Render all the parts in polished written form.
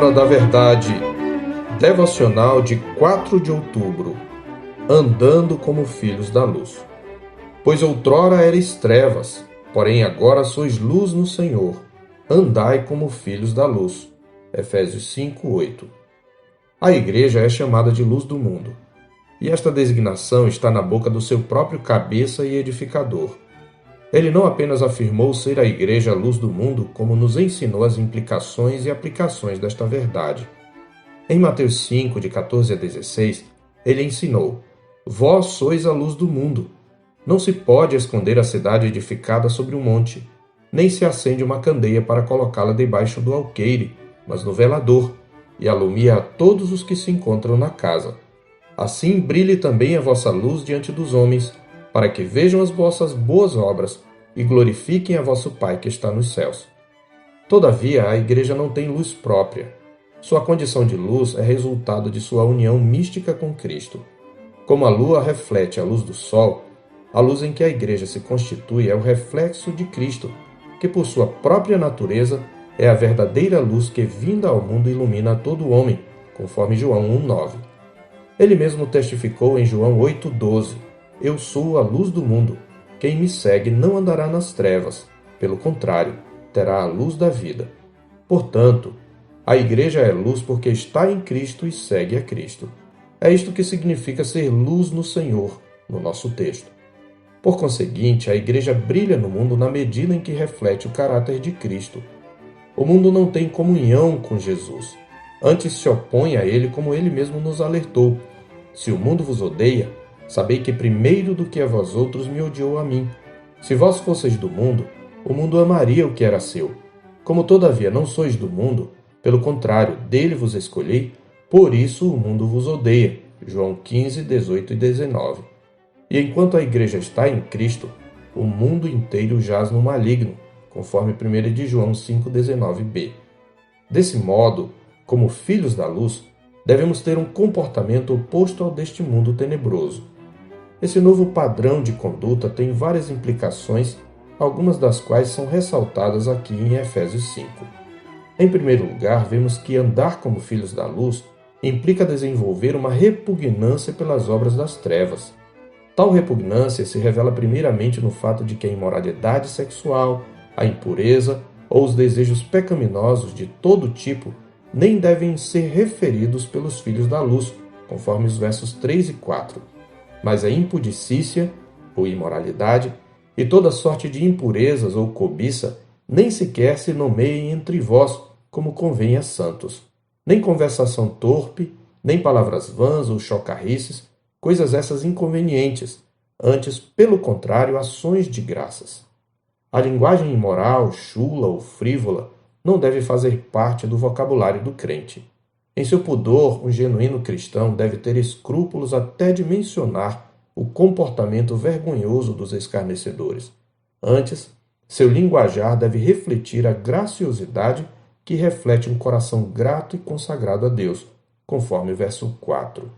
Palavra da Verdade, devocional de 4 de outubro, andando como filhos da luz. Pois outrora erais trevas, porém agora sois luz no Senhor. Andai como filhos da luz. Efésios 5:8. A igreja é chamada de luz do mundo, e esta designação está na boca do seu próprio cabeça e edificador. Ele não apenas afirmou ser a igreja a luz do mundo, como nos ensinou as implicações e aplicações desta verdade. Em Mateus 5, de 14 a 16, ele ensinou: Vós sois a luz do mundo. Não se pode esconder a cidade edificada sobre um monte, nem se acende uma candeia para colocá-la debaixo do alqueire, mas no velador, e alumia a todos os que se encontram na casa. Assim brilhe também a vossa luz diante dos homens, para que vejam as vossas boas obras e glorifiquem a vosso Pai que está nos céus. Todavia, a igreja não tem luz própria. Sua condição de luz é resultado de sua união mística com Cristo. Como a lua reflete a luz do sol, a luz em que a igreja se constitui é o reflexo de Cristo, que por sua própria natureza é a verdadeira luz que, vinda ao mundo, ilumina a todo homem, conforme João 1,9. Ele mesmo testificou em João 8,12: Eu sou a luz do mundo. Quem me segue não andará nas trevas. Pelo contrário, terá a luz da vida. Portanto, a igreja é luz porque está em Cristo e segue a Cristo. É isto que significa ser luz no Senhor, no nosso texto. Por conseguinte, a igreja brilha no mundo na medida em que reflete o caráter de Cristo. O mundo não tem comunhão com Jesus. Antes se opõe a ele, como ele mesmo nos alertou: Se o mundo vos odeia, sabei que primeiro do que a vós outros me odiou a mim. Se vós fosseis do mundo, o mundo amaria o que era seu. Como todavia não sois do mundo, pelo contrário, dele vos escolhi, por isso o mundo vos odeia. João 15, 18 e 19. E enquanto a igreja está em Cristo, o mundo inteiro jaz no maligno, conforme 1 de João 5,19b. Desse modo, como filhos da luz, devemos ter um comportamento oposto ao deste mundo tenebroso. Esse novo padrão de conduta tem várias implicações, algumas das quais são ressaltadas aqui em Efésios 5. Em primeiro lugar, vemos que andar como filhos da luz implica desenvolver uma repugnância pelas obras das trevas. Tal repugnância se revela primeiramente no fato de que a imoralidade sexual, a impureza ou os desejos pecaminosos de todo tipo nem devem ser referidos pelos filhos da luz, conforme os versos 3 e 4. Mas a impudicícia, ou imoralidade, e toda sorte de impurezas ou cobiça nem sequer se nomeiem entre vós, como convém a santos. Nem conversação torpe, nem palavras vãs ou chocarrices, coisas essas inconvenientes, antes, pelo contrário, ações de graças. A linguagem imoral, chula ou frívola não deve fazer parte do vocabulário do crente. Em seu pudor, um genuíno cristão deve ter escrúpulos até de mencionar o comportamento vergonhoso dos escarnecedores. Antes, seu linguajar deve refletir a graciosidade que reflete um coração grato e consagrado a Deus, conforme o verso 4.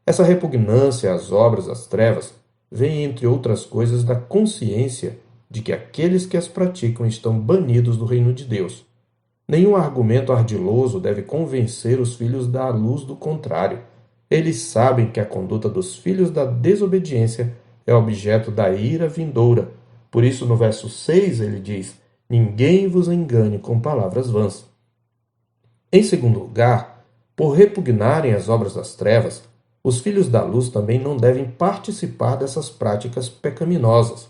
Essa repugnância às obras das trevas vem, entre outras coisas, da consciência de que aqueles que as praticam estão banidos do reino de Deus. Nenhum argumento ardiloso deve convencer os filhos da luz do contrário. Eles sabem que a conduta dos filhos da desobediência é objeto da ira vindoura. Por isso, no verso 6, ele diz: Ninguém vos engane com palavras vãs. Em segundo lugar, por repugnarem as obras das trevas, os filhos da luz também não devem participar dessas práticas pecaminosas,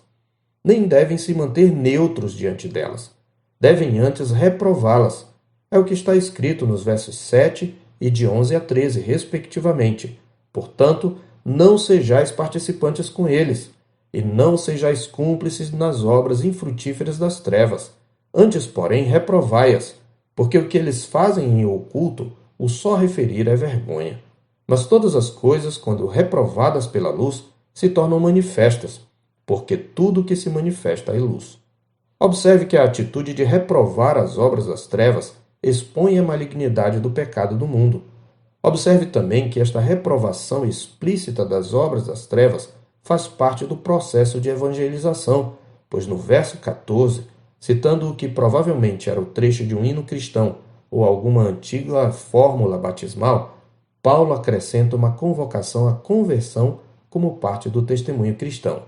nem devem se manter neutros diante delas. Devem antes reprová-las. É o que está escrito nos versos 7 e de 11 a 13, respectivamente. Portanto, não sejais participantes com eles, e não sejais cúmplices nas obras infrutíferas das trevas. Antes, porém, reprovai-as, porque o que eles fazem em oculto, o só referir é vergonha. Mas todas as coisas, quando reprovadas pela luz, se tornam manifestas, porque tudo que se manifesta é luz. Observe que a atitude de reprovar as obras das trevas expõe a malignidade do pecado do mundo. Observe também que esta reprovação explícita das obras das trevas faz parte do processo de evangelização, pois no verso 14, citando o que provavelmente era o trecho de um hino cristão, ou alguma antiga fórmula batismal, Paulo acrescenta uma convocação à conversão como parte do testemunho cristão.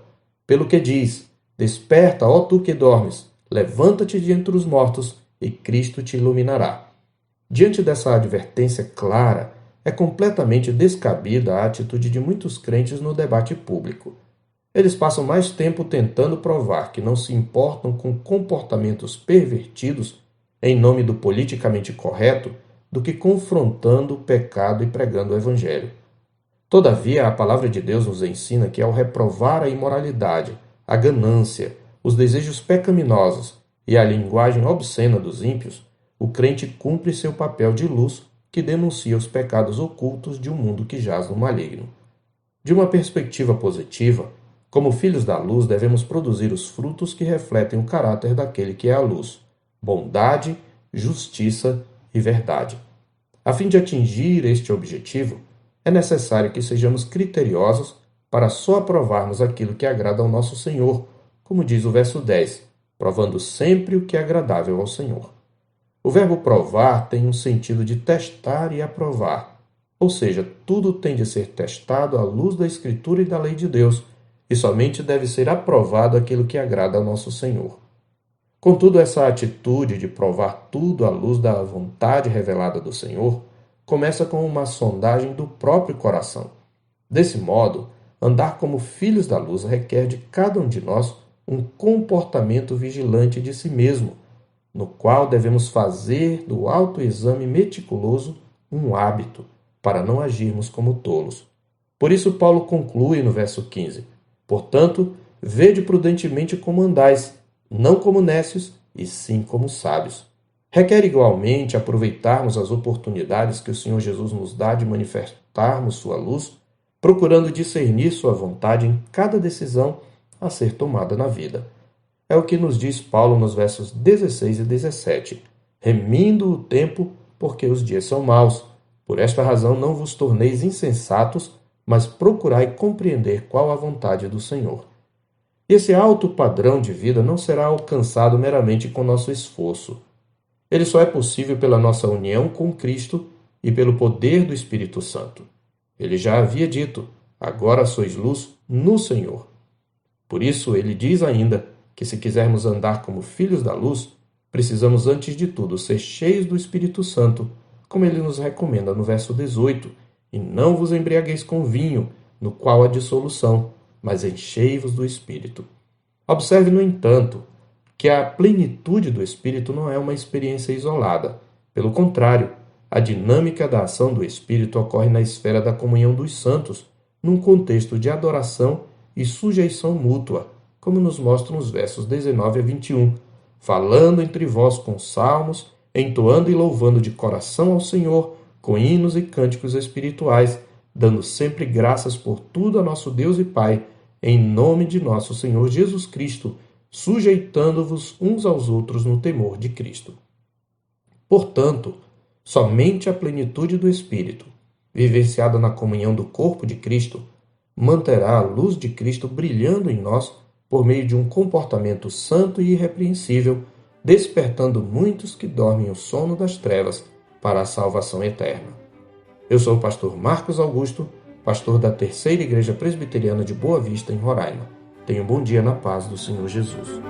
Pelo que diz: Desperta, ó tu que dormes, levanta-te de entre os mortos, e Cristo te iluminará. Diante dessa advertência clara, é completamente descabida a atitude de muitos crentes no debate público. Eles passam mais tempo tentando provar que não se importam com comportamentos pervertidos em nome do politicamente correto do que confrontando o pecado e pregando o evangelho. Todavia, a palavra de Deus nos ensina que ao reprovar a imoralidade, a ganância, os desejos pecaminosos e a linguagem obscena dos ímpios, o crente cumpre seu papel de luz que denuncia os pecados ocultos de um mundo que jaz no maligno. De uma perspectiva positiva, como filhos da luz, devemos produzir os frutos que refletem o caráter daquele que é a luz: bondade, justiça e verdade. A fim de atingir este objetivo, é necessário que sejamos criteriosos para só aprovarmos aquilo que agrada ao nosso Senhor, como diz o verso 10, provando sempre o que é agradável ao Senhor. O verbo provar tem um sentido de testar e aprovar, ou seja, tudo tem de ser testado à luz da Escritura e da lei de Deus, e somente deve ser aprovado aquilo que agrada ao nosso Senhor. Contudo, essa atitude de provar tudo à luz da vontade revelada do Senhor começa com uma sondagem do próprio coração. Desse modo, andar como filhos da luz requer de cada um de nós um comportamento vigilante de si mesmo, no qual devemos fazer do autoexame meticuloso um hábito, para não agirmos como tolos. Por isso Paulo conclui no verso 15: Portanto, vede prudentemente como andais, não como nécios, e sim como sábios. Requer igualmente aproveitarmos as oportunidades que o Senhor Jesus nos dá de manifestarmos sua luz, procurando discernir sua vontade em cada decisão a ser tomada na vida. É o que nos diz Paulo nos versos 16 e 17. Remindo o tempo, porque os dias são maus. Por esta razão não vos torneis insensatos, mas procurai compreender qual a vontade do Senhor. Esse alto padrão de vida não será alcançado meramente com nosso esforço. Ele só é possível pela nossa união com Cristo e pelo poder do Espírito Santo. Ele já havia dito: agora sois luz no Senhor. Por isso, ele diz ainda que se quisermos andar como filhos da luz, precisamos antes de tudo ser cheios do Espírito Santo, como ele nos recomenda no verso 18, e não vos embriagueis com vinho, no qual há dissolução, mas enchei-vos do Espírito. Observe, no entanto, que a plenitude do Espírito não é uma experiência isolada. Pelo contrário, a dinâmica da ação do Espírito ocorre na esfera da comunhão dos santos, num contexto de adoração e sujeição mútua, como nos mostram os versos 19 a 21, falando entre vós com salmos, entoando e louvando de coração ao Senhor, com hinos e cânticos espirituais, dando sempre graças por tudo a nosso Deus e Pai, em nome de nosso Senhor Jesus Cristo, sujeitando-vos uns aos outros no temor de Cristo. Portanto, somente a plenitude do Espírito, vivenciada na comunhão do corpo de Cristo, manterá a luz de Cristo brilhando em nós por meio de um comportamento santo e irrepreensível, despertando muitos que dormem o sono das trevas para a salvação eterna. Eu sou o pastor Marcos Augusto, pastor da Terceira Igreja Presbiteriana de Boa Vista, em Roraima. Tenha um bom dia na paz do Senhor Jesus.